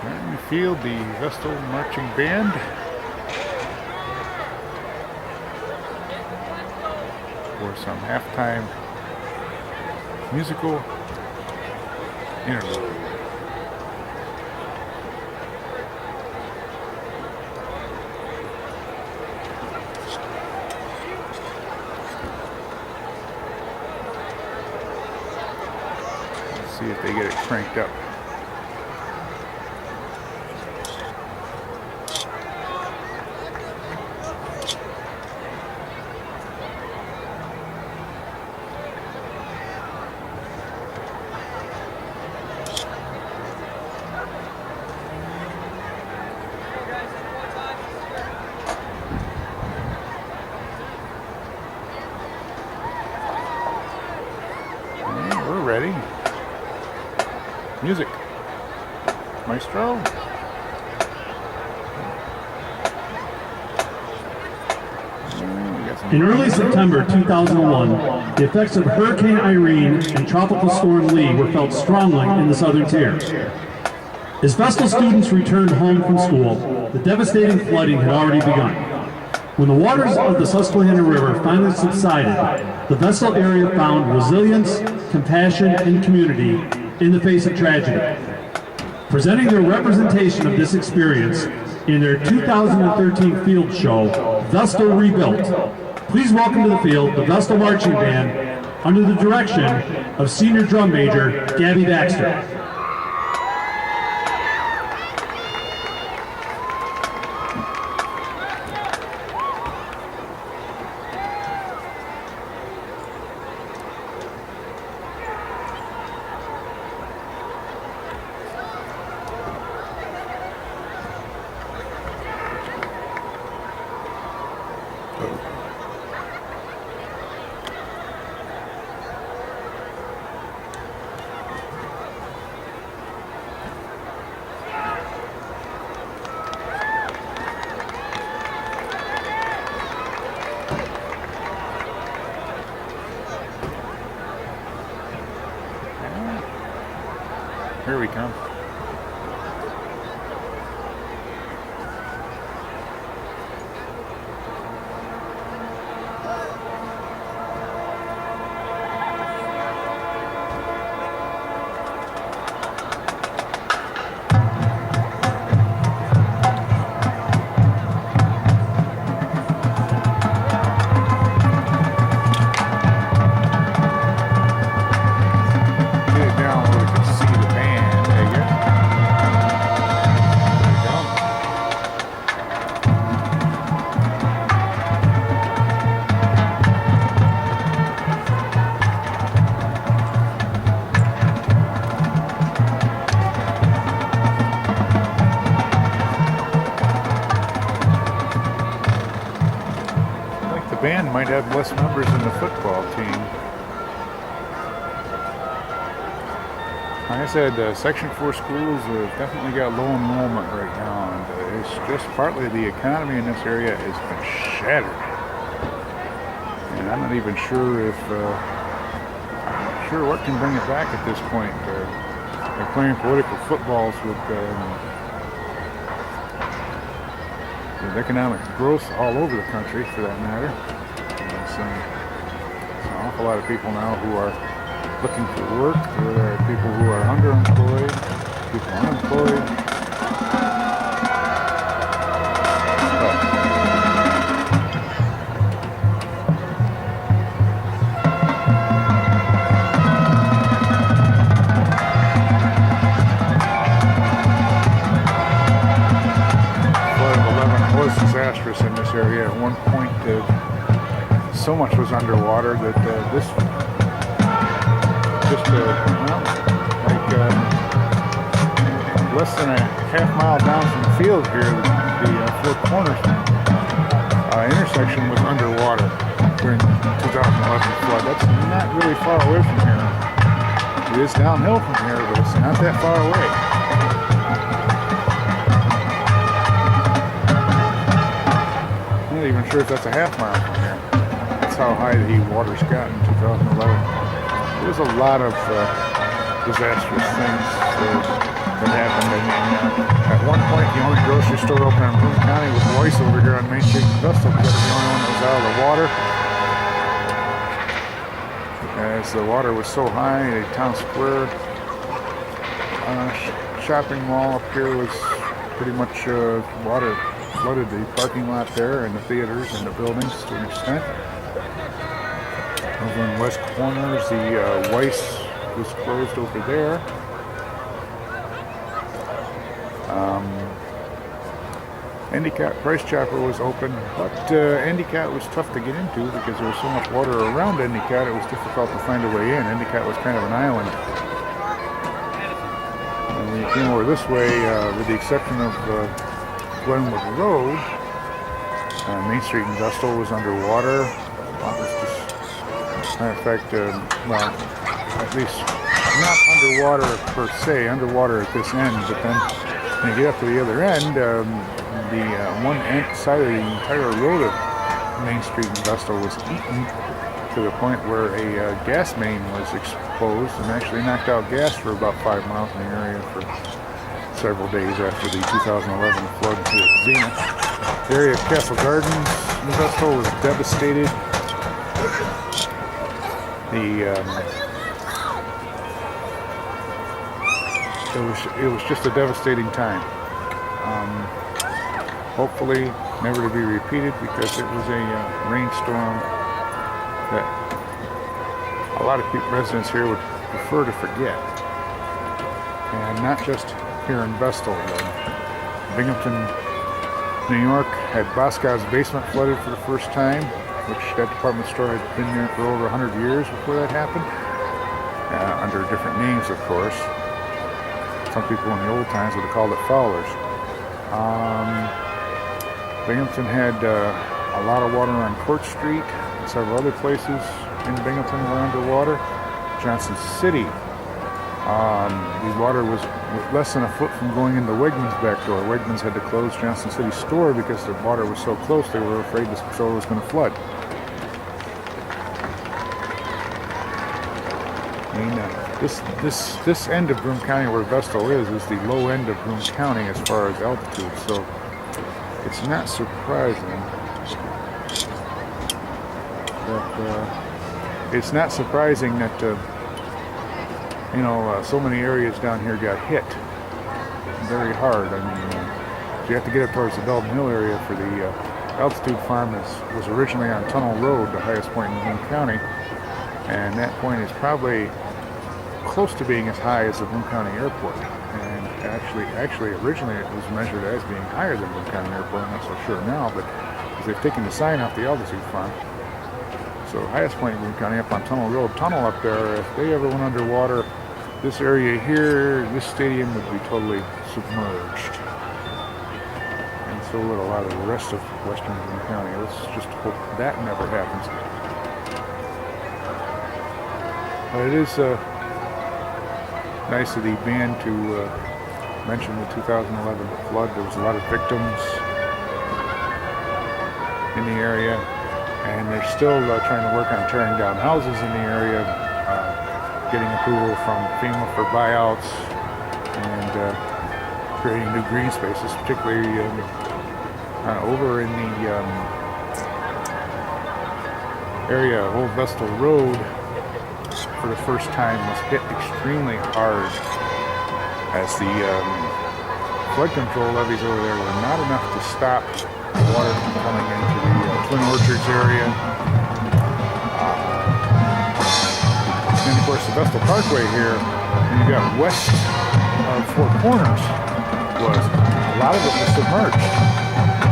In the field, the Vestal Marching Band. For some halftime musical interlude. Let's see if they get it cranked up. We're ready. Music. Maestro. In early September 2001, the effects of Hurricane Irene and Tropical Storm Lee were felt strongly in the southern tier. As Vestal students returned home from school, the devastating flooding had already begun. When the waters of the Susquehanna River finally subsided, the Vestal area found resilience, compassion, and community in the face of tragedy. Presenting their representation of this experience in their 2013 field show, Vestal Rebuilt, please welcome to the field the Vestal Marching Band under the direction of Senior Drum Major Gabby Baxter. Here we come. Band might have less members than the football team. Like I said, Section 4 schools have definitely got low enrollment right now, and it's just partly the economy in this area has been shattered. And I'm not even sure if what can bring it back at this point. They're playing political footballs with economic growth all over the country, for that matter. There's an awful lot of people now who are looking for work. There are people who are underemployed, people unemployed. Disastrous in this area. At one point, so much was underwater that less than a half mile down from the field here, the Four Corners intersection was underwater during the 2011 flood. That's not really far away from here. It is downhill from here, but it's not that far away. I'm not even sure if that's a half mile from here. That's how high the waters got in 2011. There's a lot of disastrous things that happened. I mean, At one point, the only grocery store open in Broome County was Weiss over here on Main Street in Vestal because it was the only one that was out of the water. As the water was so high, the town square shopping mall up here was pretty much water flooded the parking lot there and the theaters and the buildings to an extent. Over in West Corners, the Weiss was closed over there. Endicott Price Chopper was open, but Endicott was tough to get into because there was so much water around Endicott it was difficult to find a way in. Endicott was kind of an island. And when you came over this way, with the exception of Glenwood Road, Main Street in Vestal was underwater. Matter of fact, well, at least not underwater per se, underwater at this end, but then when you get up to the other end, the one side of the entire road of Main Street in Vestal was eaten to the point where a gas main was exposed and actually knocked out gas for about 5 miles in the area for several days after the 2011 flood hit Zenith. The area of Castle Gardens in Vestal was devastated. It was just a devastating time. Hopefully never to be repeated because it was a rainstorm that a lot of residents here would prefer to forget. And not just here in Vestal. Binghamton, New York had Boscov's basement flooded for the first time, which that department store had been there for over 100 years before that happened, under different names, of course. Some people in the old times would have called it Fowler's. Binghamton had a lot of water on Court Street, and several other places in Binghamton were underwater. Johnson City, the water was less than a foot from going into Wegmans' back door. Wegmans had to close Johnson City's store because the water was so close they were afraid the store was going to flood. I mean, this end of Broome County where Vestal is the low end of Broome County as far as altitude, so it's not surprising that so many areas down here got hit very hard. I mean, you have to get up towards the Belden Hill area for the altitude farm was originally on Tunnel Road, the highest point in Broome County, and that point is probably close to being as high as the Broome County Airport. And actually, originally it was measured as being higher than Broome County Airport. I'm not so sure now, but because they've taken the sign off the altitude farm. So highest point in Broome County up on Tunnel Road, tunnel up there. If they ever went underwater, this area here, this stadium would be totally submerged. And so would a lot of the rest of western Broome County. Let's just hope that never happens. But it is nice of the band to mention the 2011 flood. There was a lot of victims in the area, and they're still trying to work on tearing down houses in the area, getting approval from FEMA for buyouts, and creating new green spaces, particularly over in the area of Old Vestal Road. For the first time was hit extremely hard as the flood control levees over there were not enough to stop the water from coming into the Twin Orchards area. And of course the Vestal Parkway here, when you got west of Four Corners, a lot of it was submerged.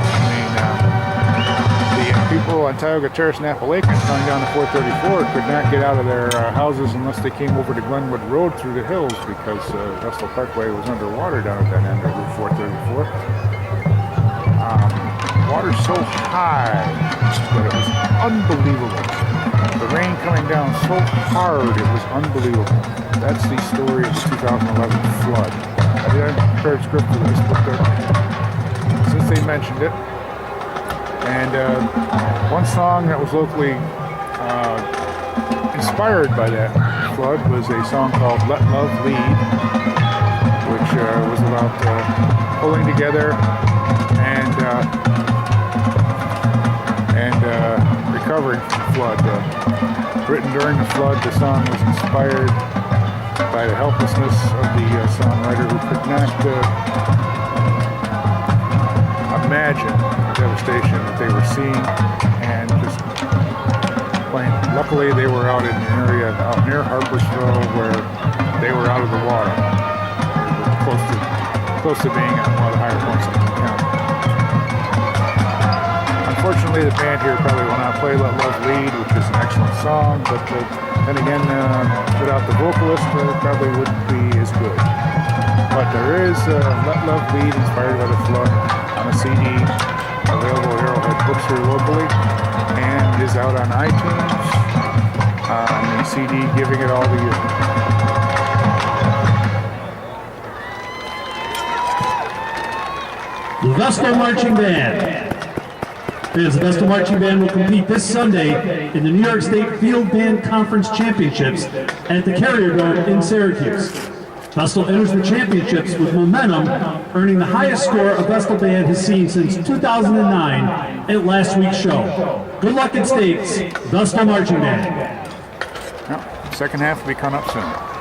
I mean, the people on Tioga Terrace and Appalachian coming down to 434 could not get out of their houses unless they came over to Glenwood Road through the hills because Vestal Parkway was underwater down at that end of Route 434. Water so high that it was unbelievable. The rain coming down so hard it was unbelievable. That's the story of the 2011 flood. I did a prepared script for this, but since they mentioned it, and one song that was locally inspired by that flood was a song called Let Love Lead, which was about pulling together and recovering from the flood. Written during the flood, the song was inspired by the helplessness of the songwriter who could not imagine the devastation that they were seeing and just plain. Luckily, they were out in an area out near Harpersville where they were out of the water. They were close to being at one of the higher points in the county. Unfortunately, the band here probably will not play Let Love Lead, which is an excellent song, but then again, without the vocalist, it probably wouldn't be as good. But there is Let Love Lead, inspired by the flood, on a CD, available at Arrowhead Bookstore locally, and is out on iTunes, the CD Giving It All to You. The Vestal Marching Band. The Vestal Marching Band will compete this Sunday in the New York State Field Band Conference Championships at the Carrier Dome in Syracuse. Vestal enters the championships with momentum, earning the highest score a Vestal band has seen since 2009 at last week's show. Good luck at stakes, Vestal Marching Band. Well, second half will be coming up soon.